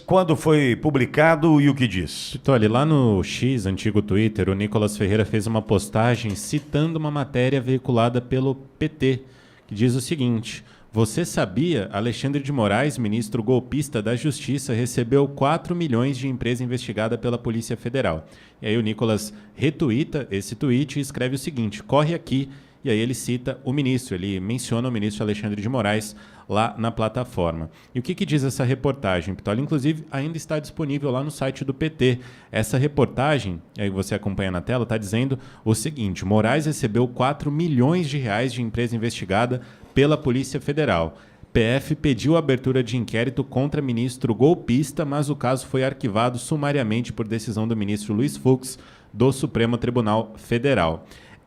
Quando foi publicado e o que diz? Olha, lá no X, antigo Twitter, o Nicolas Ferreira fez uma postagem citando uma matéria veiculada pelo PT, que diz o seguinte: você sabia, Alexandre de Moraes, ministro golpista da Justiça, recebeu 4 milhões de empresa investigada pela Polícia Federal. E aí o Nicolas retuita esse tweet e escreve o seguinte: corre aqui. E aí ele cita o ministro, ele menciona o ministro Alexandre de Moraes lá na plataforma. E o que diz essa reportagem, Pitoli? Inclusive, ainda está disponível lá no site do PT. Essa reportagem, aí você acompanha na tela, está dizendo o seguinte: Moraes recebeu 4 milhões de reais de empresa investigada pela Polícia Federal. PF pediu a abertura de inquérito contra ministro golpista, mas o caso foi arquivado sumariamente por decisão do ministro Luiz Fux, do Supremo Tribunal Federal.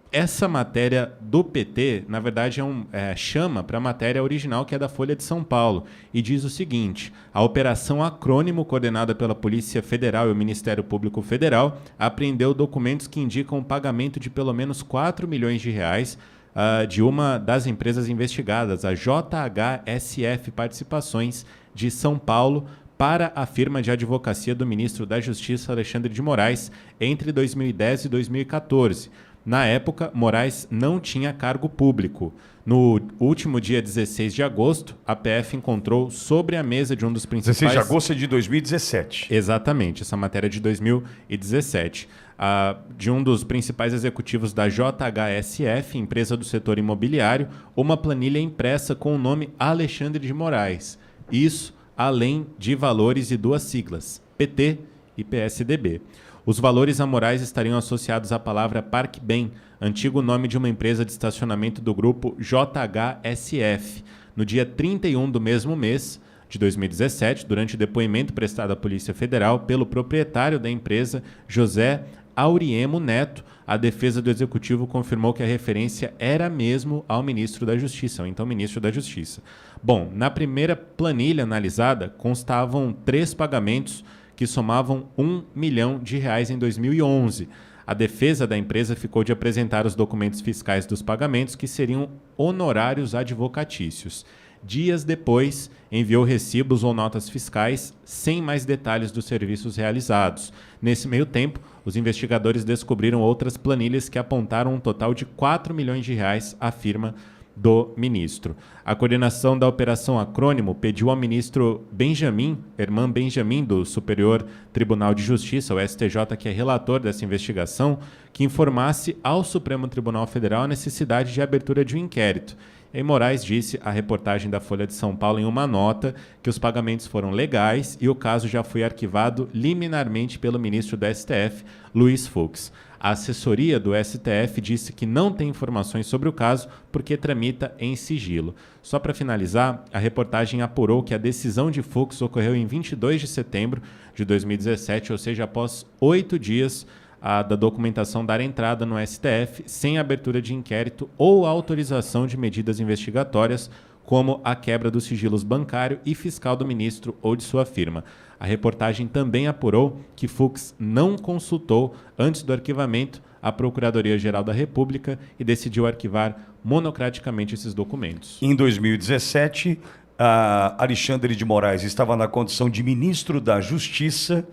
Essa matéria do PT, na verdade, chama para a matéria original, que é da Folha de São Paulo, e diz o seguinte: a Operação Acrônimo, coordenada pela Polícia Federal e o Ministério Público Federal, apreendeu documentos que indicam o pagamento de pelo menos 4 milhões de reais de uma das empresas investigadas, a JHSF Participações de São Paulo, para a firma de advocacia do ministro da Justiça, Alexandre de Moraes, entre 2010 e 2014. Na época, Moraes não tinha cargo público. No último dia 16 de agosto, a PF encontrou sobre a mesa de um dos principais... 16 de agosto é de 2017. Exatamente, essa matéria é de 2017. De um dos principais executivos da JHSF, empresa do setor imobiliário, uma planilha impressa com o nome Alexandre de Moraes. Isso além de valores e duas siglas, PT e PSDB. Os valores a Moraes estariam associados à palavra Parque Bem, antigo nome de uma empresa de estacionamento do grupo JHSF. No dia 31 do mesmo mês de 2017, durante o depoimento prestado à Polícia Federal pelo proprietário da empresa, José Auriemo Neto, a defesa do Executivo confirmou que a referência era mesmo ao ministro da Justiça, ou então ministro da Justiça. Bom, na primeira planilha analisada, constavam 3 pagamentos que somavam 1 milhão de reais em 2011. A defesa da empresa ficou de apresentar os documentos fiscais dos pagamentos, que seriam honorários advocatícios. Dias depois, enviou recibos ou notas fiscais sem mais detalhes dos serviços realizados. Nesse meio tempo, os investigadores descobriram outras planilhas que apontaram um total de 4 milhões de reais à firma do ministro. A coordenação da Operação Acrônimo pediu ao ministro Benjamin, Herman Benjamin, do Superior Tribunal de Justiça, o STJ, que é relator dessa investigação, que informasse ao Supremo Tribunal Federal a necessidade de abertura de um inquérito. E Moraes disse à reportagem da Folha de São Paulo em uma nota que os pagamentos foram legais e o caso já foi arquivado liminarmente pelo ministro do STF, Luiz Fux. A assessoria do STF disse que não tem informações sobre o caso porque tramita em sigilo. Só para finalizar, a reportagem apurou que a decisão de Fux ocorreu em 22 de setembro de 2017, ou seja, após 8 dias da documentação dar entrada no STF, sem abertura de inquérito ou autorização de medidas investigatórias, como a quebra dos sigilos bancário e fiscal do ministro ou de sua firma. A reportagem também apurou que Fux não consultou, antes do arquivamento, a Procuradoria-Geral da República e decidiu arquivar monocraticamente esses documentos. Em 2017, Alexandre de Moraes estava na condição de ministro da Justiça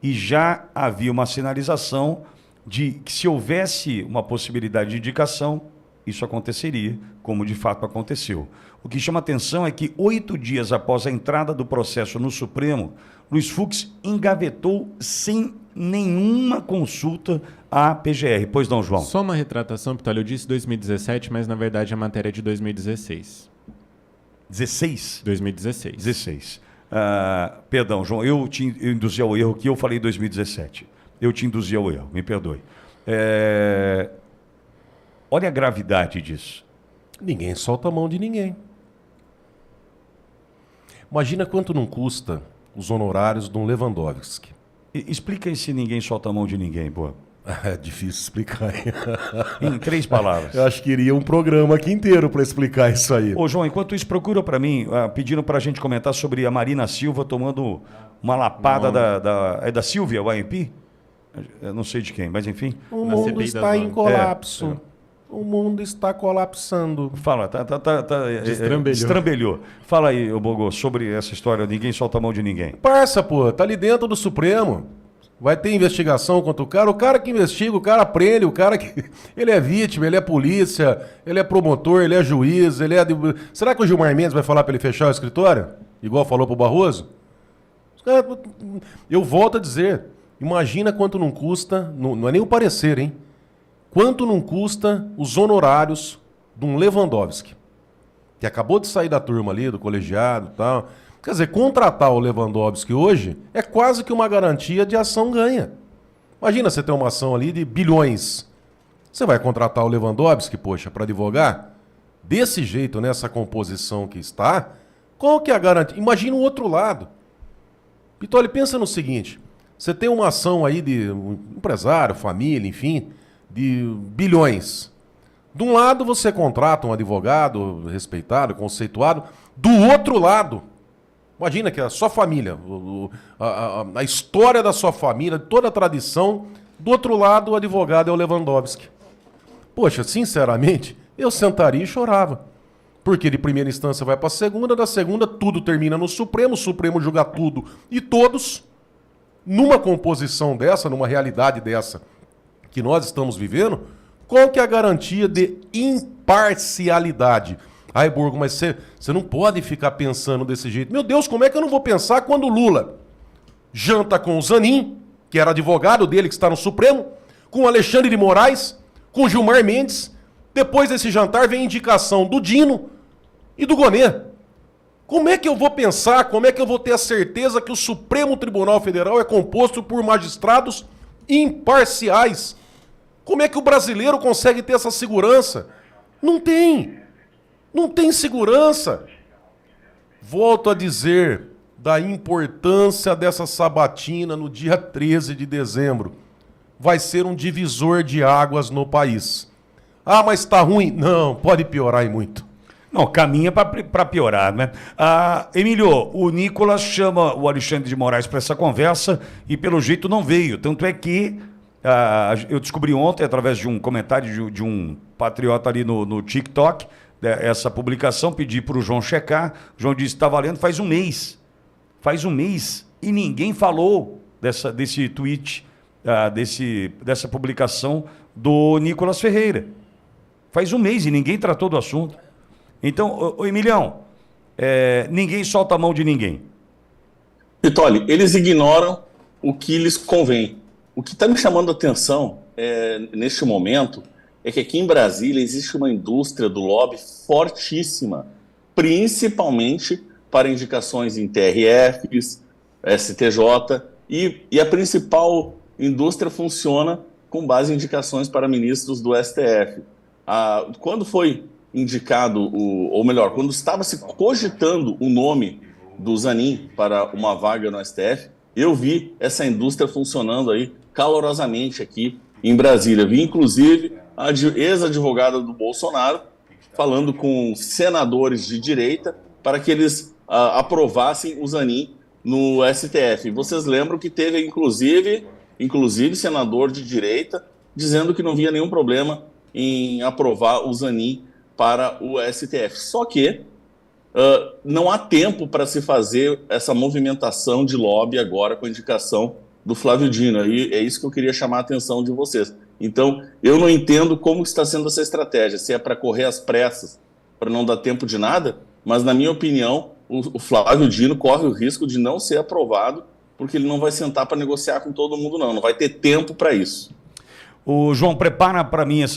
e já havia uma sinalização de que, se houvesse uma possibilidade de indicação, isso aconteceria, como de fato aconteceu. O que chama atenção é que 8 dias após a entrada do processo no Supremo, Luiz Fux engavetou sem nenhuma consulta à PGR. Pois não, João? Só uma retratação, Pitoli, eu disse 2017, mas na verdade a matéria é de 2016. 16? 2016. 16. Perdão, João, eu induzi ao erro que eu falei 2017. Eu te induzi ao erro, me perdoe. Olha a gravidade disso. Ninguém solta a mão de ninguém. Imagina quanto não custa os honorários de um Lewandowski. Explica aí se ninguém solta a mão de ninguém, boa. É difícil explicar. Em 3 palavras. Eu acho que iria um programa aqui inteiro para explicar isso aí. Ô, João, enquanto isso, procura para mim, pedindo para a gente comentar sobre a Marina Silva tomando uma lapada da Silvia, o AMP? Eu não sei de quem, mas enfim. O mundo está em colapso. O mundo está colapsando. Fala, destrambelhou. Fala aí, ô Bogô, sobre essa história, ninguém solta a mão de ninguém. Parça, pô, tá ali dentro do Supremo. Vai ter investigação contra o cara que investiga, o cara prende, o cara que... Ele é vítima, ele é polícia, ele é promotor, ele é juiz, ele é... Será que o Gilmar Mendes vai falar pra ele fechar o escritório? Igual falou pro Barroso? Eu volto a dizer, imagina quanto não custa, não é nem o parecer, hein? Quanto não custa os honorários de um Lewandowski, que acabou de sair da turma ali, do colegiado e tal. Quer dizer, contratar o Lewandowski hoje é quase que uma garantia de ação ganha. Imagina você ter uma ação ali de bilhões. Você vai contratar o Lewandowski, poxa, para advogar? Desse jeito, nessa composição que está, qual que é a garantia? Imagina o outro lado. Pitoli, pensa no seguinte, você tem uma ação aí de um empresário, família, enfim, de bilhões. De um lado você contrata um advogado respeitado, conceituado. Do outro lado, imagina que a sua família, a história da sua família, toda a tradição, do outro lado o advogado é o Lewandowski. Poxa, sinceramente, eu sentaria e chorava. Porque de primeira instância vai para a segunda, da segunda tudo termina no Supremo, o Supremo julga tudo e todos. Numa composição dessa, numa realidade dessa que nós estamos vivendo, qual que é a garantia de imparcialidade? Ai, Borgo, mas você não pode ficar pensando desse jeito. Meu Deus, como é que eu não vou pensar quando o Lula janta com o Zanin, que era advogado dele, que está no Supremo, com o Alexandre de Moraes, com o Gilmar Mendes. Depois desse jantar vem a indicação do Dino e do Gonê. Como é que eu vou pensar, como é que eu vou ter a certeza que o Supremo Tribunal Federal é composto por magistrados imparciais? Como é que o brasileiro consegue ter essa segurança? Não tem. Não tem segurança. Volto a dizer da importância dessa sabatina no dia 13 de dezembro. Vai ser um divisor de águas no país. Ah, mas está ruim? Não, pode piorar e muito. Não, caminha para piorar, né? Emílio, o Nicolas chama o Alexandre de Moraes para essa conversa e pelo jeito não veio. Tanto é que eu descobri ontem, através de um comentário de um patriota ali no TikTok, essa publicação, pedi para o João checar. O João disse que está valendo faz um mês. Faz um mês e ninguém falou desse tweet, dessa publicação do Nicolas Ferreira. Faz um mês e ninguém tratou do assunto. Então, Emilião, ninguém solta a mão de ninguém. Pitoli, eles ignoram o que lhes convém. O que está me chamando a atenção neste momento é que aqui em Brasília existe uma indústria do lobby fortíssima, principalmente para indicações em TRFs, STJ, e a principal indústria funciona com base em indicações para ministros do STF. Quando foi indicado, ou melhor, quando estava se cogitando o nome do Zanin para uma vaga no STF, eu vi essa indústria funcionando aí calorosamente aqui em Brasília. Vi, inclusive, a ex-advogada do Bolsonaro falando com senadores de direita para que eles aprovassem o Zanin no STF. Vocês lembram que teve, inclusive, senador de direita dizendo que não via nenhum problema em aprovar o Zanin para o STF. Só que não há tempo para se fazer essa movimentação de lobby agora com a indicação do Flávio Dino. E é isso que eu queria chamar a atenção de vocês. Então, eu não entendo como está sendo essa estratégia, se é para correr às pressas, para não dar tempo de nada, mas, na minha opinião, o Flávio Dino corre o risco de não ser aprovado, porque ele não vai sentar para negociar com todo mundo, não vai ter tempo para isso. O João, prepara para mim essa